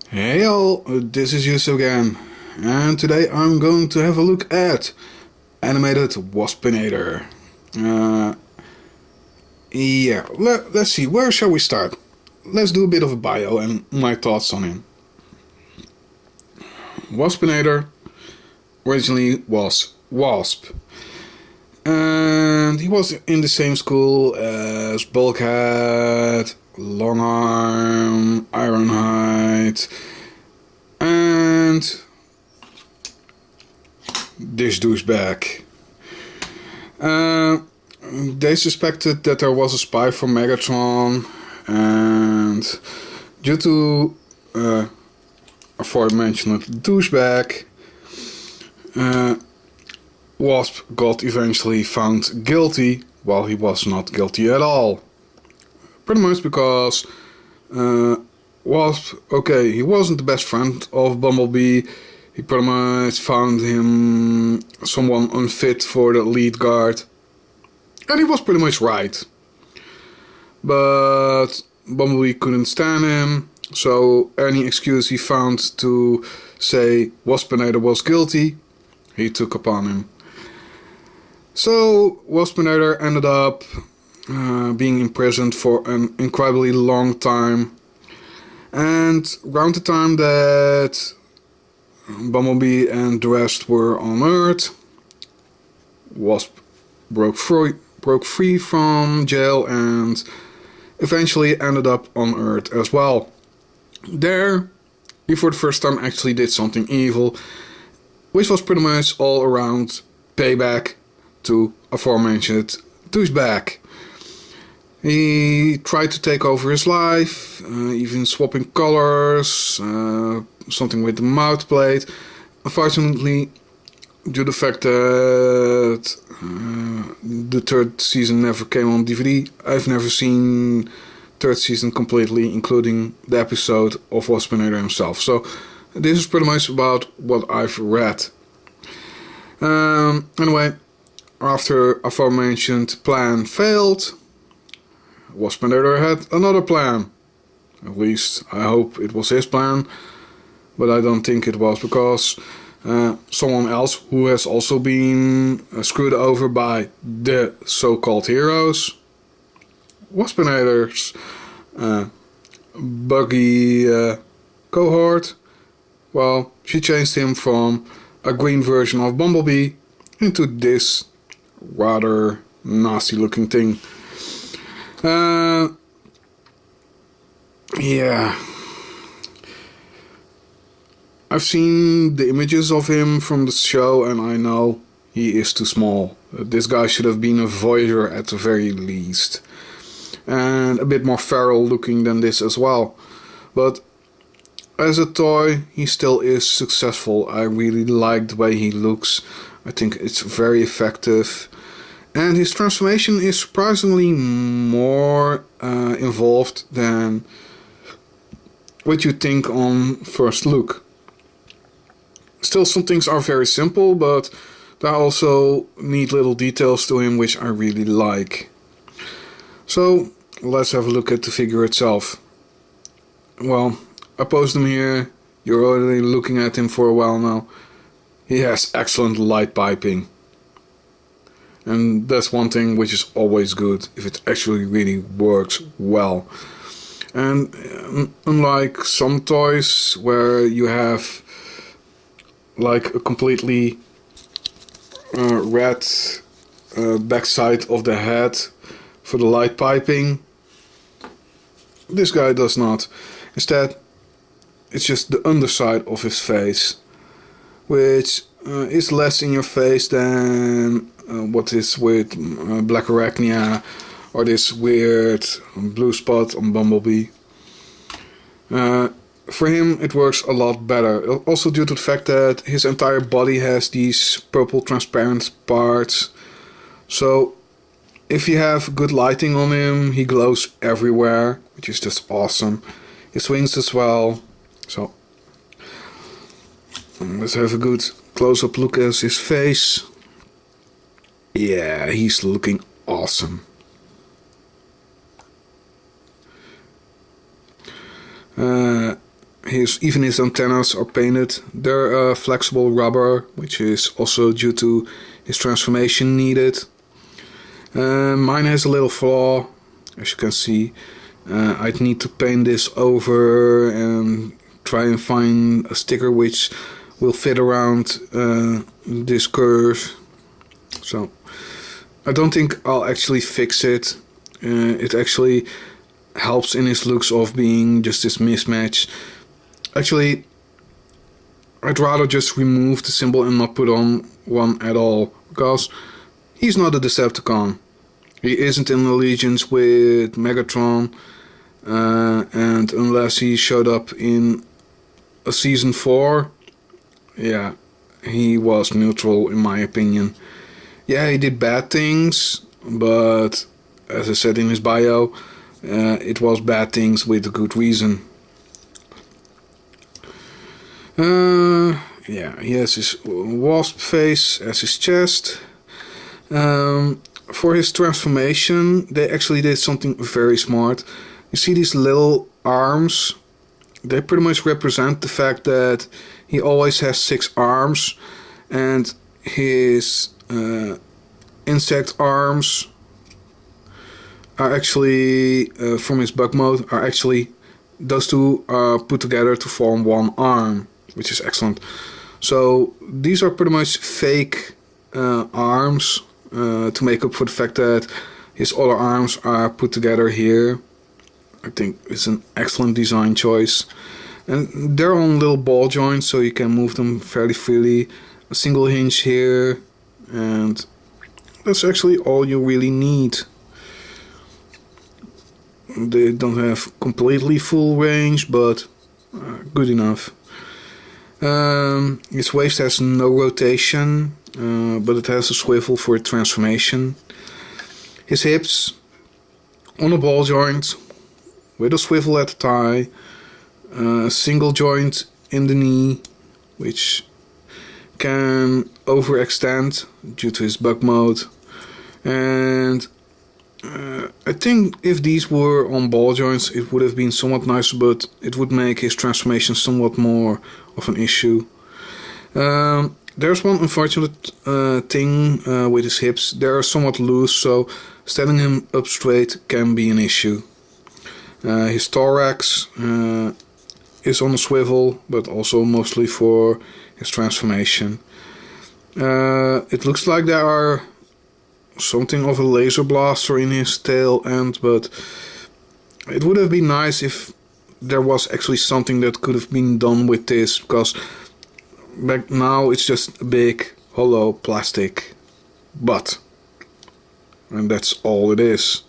Hey all, this is Eucep again, and today I'm going to have a look at animated Waspinator. Uh, let's see, where shall we start? Let's do a bit of a bio and my thoughts on him. Waspinator originally was Wasp, and he was in the same school as Bulkhead, Longarm, Ironhide, and this douchebag. Uh, they suspected that there was a spy from Megatron, and due to aforementioned douchebag, uh, Wasp got eventually found guilty while he was not guilty at all. Pretty much because Wasp, okay, he wasn't the best friend of Bumblebee. He pretty much found him someone unfit for the lead guard. And he was pretty much right. But Bumblebee couldn't stand him, so any excuse he found to say Waspinator was guilty, he took upon him. So Waspinator ended up being imprisoned for an incredibly long time. And around the time that Bumblebee and the rest were on Earth, Wasp broke free from jail and eventually ended up on Earth as well. There, he for the first time actually did something evil, which was pretty much all around payback to aforementioned douchebag. He tried to take over his life, even swapping colors, something with the mouth plate. Unfortunately, due to the fact that the third season never came on DVD, I've never seen third season completely, including the episode of Waspinator himself. So this is pretty much about what I've read. Anyway, after aforementioned plan failed, Waspinator had another plan. At least I hope it was his plan, but I don't think it was, because someone else who has also been screwed over by the so-called heroes, Waspinator's buggy cohort, well, she changed him from a green version of Bumblebee into this rather nasty looking thing. Yeah. I've seen the images of him from the show and I know he is too small. This guy should have been a Voyager at the very least. And a bit more feral looking than this as well. But as a toy, he still is successful. I really like the way he looks. I think it's very effective. And his transformation is surprisingly more involved than what you think on first look. Still, some things are very simple, but there are also neat little details to him which I really like. So, let's have a look at the figure itself. Well, I post him here. You're already looking at him for a while now. He has excellent light piping. And that's one thing which is always good, if it actually really works well. And unlike some toys where you have like a completely red backside of the head for the light piping, this guy does not. Instead, it's just the underside of his face, which is less in your face than what is with Black Arachnia or this weird blue spot on Bumblebee. For him it works a lot better, also due to the fact that his entire body has these purple transparent parts. So if you have good lighting on him, he glows everywhere, which is just awesome. He swings as well. So let's have a good close-up look at his face. Yeah, he's looking awesome. Even his antennas are painted. They're flexible rubber, which is also due to his transformation needed. Mine has a little flaw, as you can see. I'd need to paint this over and try and find a sticker which will fit around this curve. So I don't think I'll actually fix it. It actually helps in his looks of being just this mismatch. Actually, I'd rather just remove the symbol and not put on one at all, because he's not a Decepticon. He isn't in allegiance with Megatron, and unless he showed up in a season 4, yeah, he was neutral in my opinion. Yeah, he did bad things, but as I said in his bio, it was bad things with a good reason. Yeah, he has his wasp face as his chest. For his transformation, they actually did something very smart. You see these little arms? They pretty much represent the fact that he always has 6 arms, and his insect arms are actually, from his bug mode, are actually, those two are put together to form one arm, which is excellent. So these are pretty much fake arms to make up for the fact that his other arms are put together here. I think it's an excellent design choice. And they're on little ball joints, so you can move them fairly freely. A single hinge here, and that's actually all you really need. They don't have completely full range, but good enough. His waist has no rotation, but it has a swivel for transformation. His hips on a ball joint with a swivel at the thigh, a single joint in the knee, which can overextend due to his bug mode. And I think if these were on ball joints, it would have been somewhat nicer, but it would make his transformation somewhat more of an issue. There's one unfortunate thing with his hips. They're somewhat loose, so standing him up straight can be an issue. His thorax is on a swivel, but also mostly for his transformation. It looks like there are something of a laser blaster in his tail end, but it would have been nice if there was actually something that could have been done with this, because back now it's just a big hollow plastic butt, and that's all it is.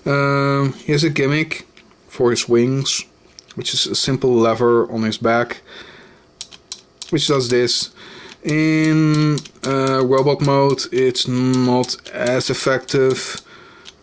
He has a gimmick for his wings, which is a simple lever on his back, which does this. In robot mode, it's not as effective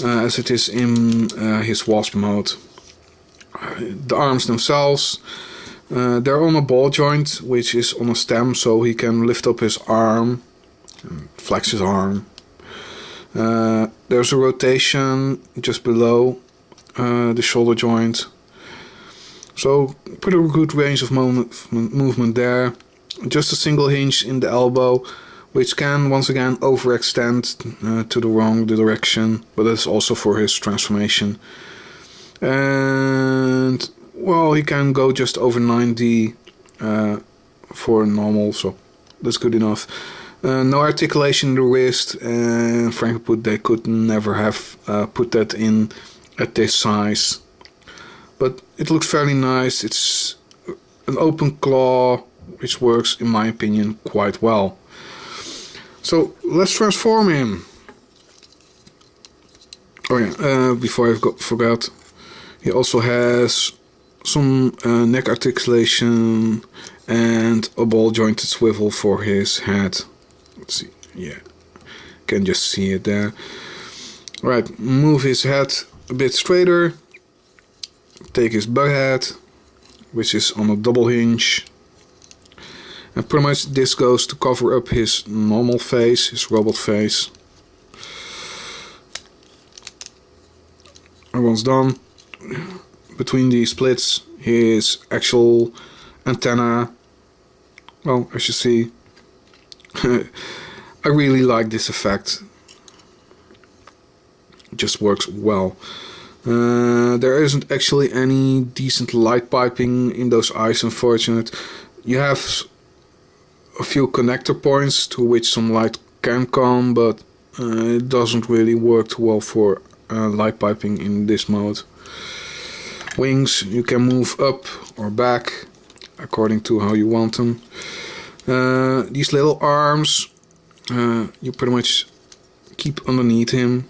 as it is in his wasp mode. The arms themselves, they're on a ball joint, which is on a stem, so he can lift up his arm, flex his arm. There's a rotation just below the shoulder joint, so pretty good range of movement there. Just a single hinge in the elbow, which can once again overextend to the wrong direction, but that's also for his transformation. And well, he can go just over 90 for normal, so that's good enough. No articulation in the wrist, and frankly put, they could never have put that in at this size. But it looks fairly nice. It's an open claw, which works, in my opinion, quite well. So let's transform him. Oh yeah, before I forgot, he also has some neck articulation and a ball jointed swivel for his head. Let's see, yeah, can just see it there. Right, move his head a bit straighter. Take his bug head, which is on a double hinge. And pretty much this goes to cover up his normal face, his robot face. And once done, between the splits his actual antenna. Well, as you see, I really like this effect. It just works well. There isn't actually any decent light piping in those eyes, unfortunate. You have a few connector points to which some light can come, but it doesn't really work too well for light piping in this mode. Wings, you can move up or back according to how you want them. These little arms, you pretty much keep underneath him.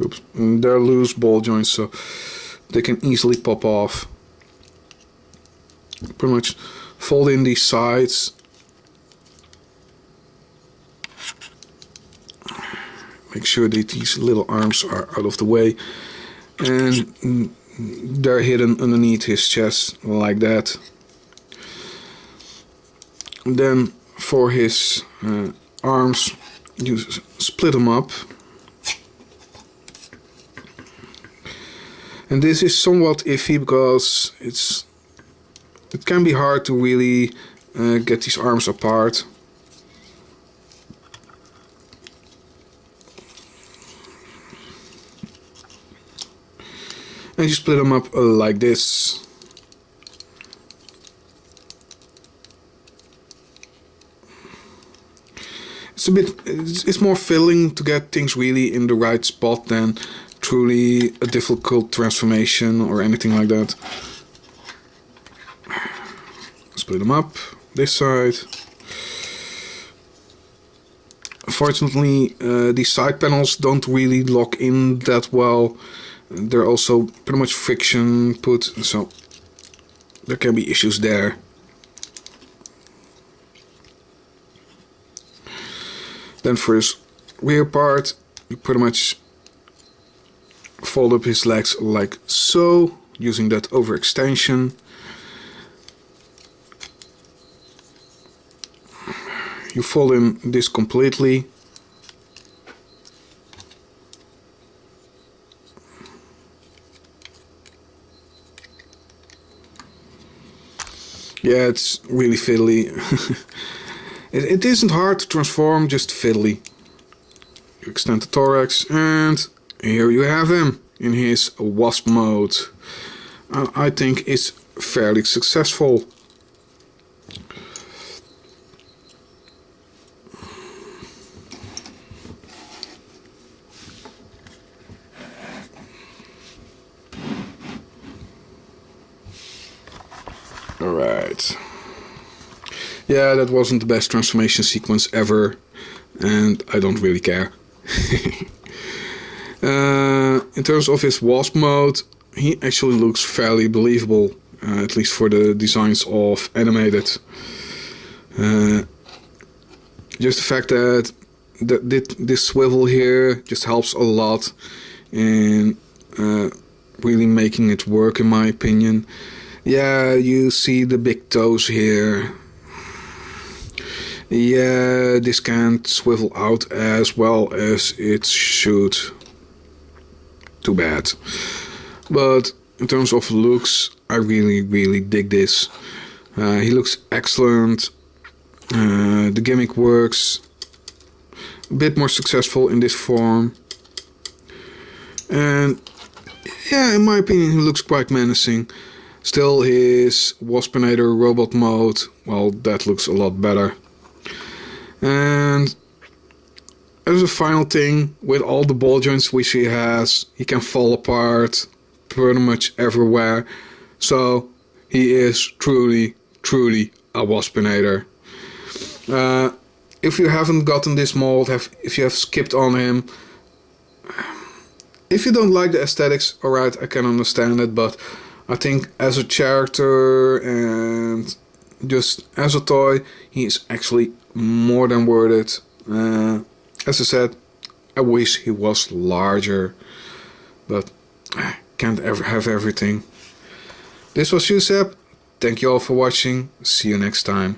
Oops, they're loose ball joints, so they can easily pop off. Pretty much fold in these sides. Make sure that these little arms are out of the way, and they're hidden underneath his chest like that. And then for his arms, you split them up. And this is somewhat iffy because it can be hard to really get these arms apart. And you split them up like this. It's more filling to get things really in the right spot than truly a difficult transformation or anything like that. Split them up, this side. Unfortunately, these side panels don't really lock in that well. They're also pretty much friction put, so there can be issues there. Then for his rear part, you pretty much fold up his legs like so, using that overextension. You fold in this completely. Yeah, it's really fiddly. It isn't hard to transform, just fiddly. You extend the thorax, and here you have him in his wasp mode. I think it's fairly successful. Alright. Yeah, that wasn't the best transformation sequence ever, and I don't really care. In terms of his wasp mode, he actually looks fairly believable, at least for the designs of animated. Just the fact that this swivel here just helps a lot in really making it work, in my opinion. Yeah, you see the big toes here. Yeah, this can't swivel out as well as it should. Too bad. But in terms of looks, I really dig this. He looks excellent. The gimmick works. A bit more successful in this form. And yeah, in my opinion, he looks quite menacing. Still, his Waspinator robot mode, well, that looks a lot better. And as a final thing, with all the ball joints which he has, he can fall apart pretty much everywhere. So he is truly a Waspinator. If you haven't gotten this mold, if you have skipped on him, if you don't like the aesthetics, alright, I can understand it, but I think as a character and just as a toy, he is actually more than worth it. As I said, I wish he was larger, but can't ever have everything. This was Eucep. Thank you all for watching. See you next time.